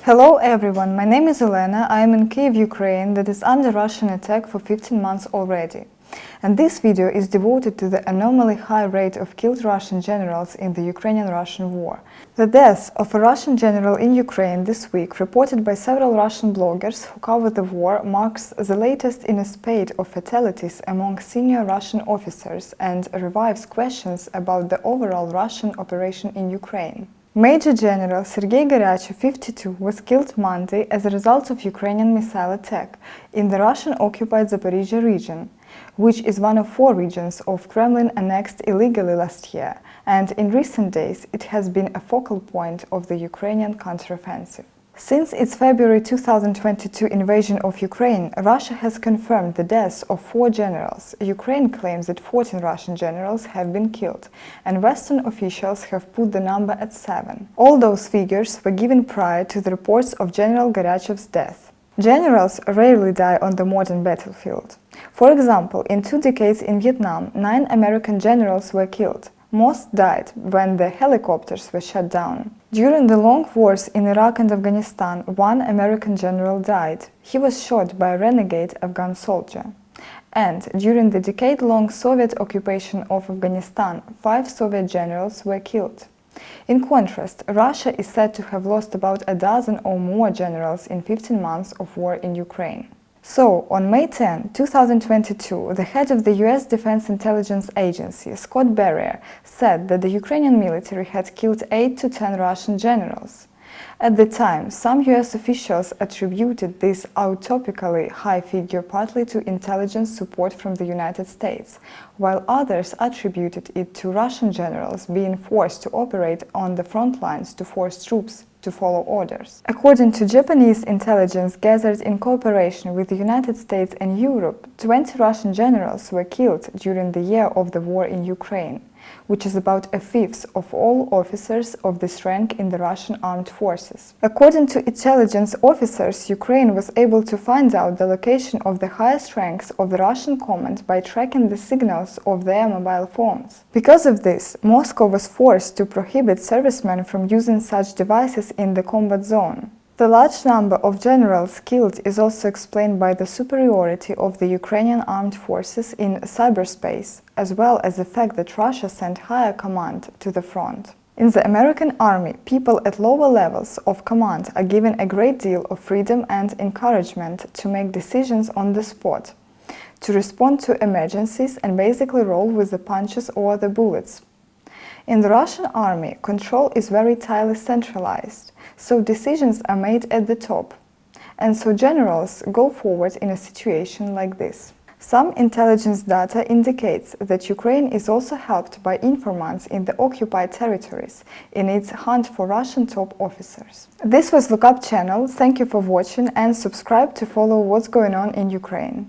Hello everyone, my name is Elena. I am in Kyiv, Ukraine, that is under Russian attack for 15 months already. And this video is devoted to the anomaly high rate of killed Russian generals in the Ukrainian-Russian war. The death of a Russian general in Ukraine this week, reported by several Russian bloggers who cover the war, marks the latest in a spate of fatalities among senior Russian officers and revives questions about the overall Russian operation in Ukraine. Major General Sergei Garyachev, 52, was killed Monday as a result of Ukrainian missile attack in the Russian-occupied Zaporizhzhia region, which is one of 4 regions of Kremlin annexed illegally last year, and in recent days it has been a focal point of the Ukrainian counteroffensive. Since its February 2022 invasion of Ukraine, Russia has confirmed the deaths of 4 generals. Ukraine claims that 14 Russian generals have been killed, and Western officials have put the number at 7. All those figures were given prior to the reports of General Garyachev's death. Generals rarely die on the modern battlefield. For example, in 2 decades in Vietnam, 9 American generals were killed. Most died when the helicopters were shut down. During the long wars in Iraq and Afghanistan, 1 American general died. He was shot by a renegade Afghan soldier. And during the decade-long Soviet occupation of Afghanistan, 5 Soviet generals were killed. In contrast, Russia is said to have lost about a dozen or more generals in 15 months of war in Ukraine. So, on May 10, 2022, the head of the US Defense Intelligence Agency, Scott Barrier, said that the Ukrainian military had killed 8 to 10 Russian generals. At the time, some US officials attributed this utopically high figure partly to intelligence support from the United States, while others attributed it to Russian generals being forced to operate on the front lines to force troops to follow orders. According to Japanese intelligence gathered in cooperation with the United States and Europe, 20 Russian generals were killed during the year of the war in Ukraine, which is about a fifth of all officers of this rank in the Russian armed forces. According to intelligence officers, Ukraine was able to find out the location of the highest ranks of the Russian command by tracking the signals of their mobile phones. Because of this, Moscow was forced to prohibit servicemen from using such devices in the combat zone. The large number of generals killed is also explained by the superiority of the Ukrainian armed forces in cyberspace, as well as the fact that Russia sent higher command to the front. In the American army, people at lower levels of command are given a great deal of freedom and encouragement to make decisions on the spot, to respond to emergencies and basically roll with the punches or the bullets. In the Russian army, control is very tightly centralized, so decisions are made at the top. And so generals go forward in a situation like this. Some intelligence data indicates that Ukraine is also helped by informants in the occupied territories in its hunt for Russian top officers. This was Look Up channel. Thank you for watching and subscribe to follow what's going on in Ukraine.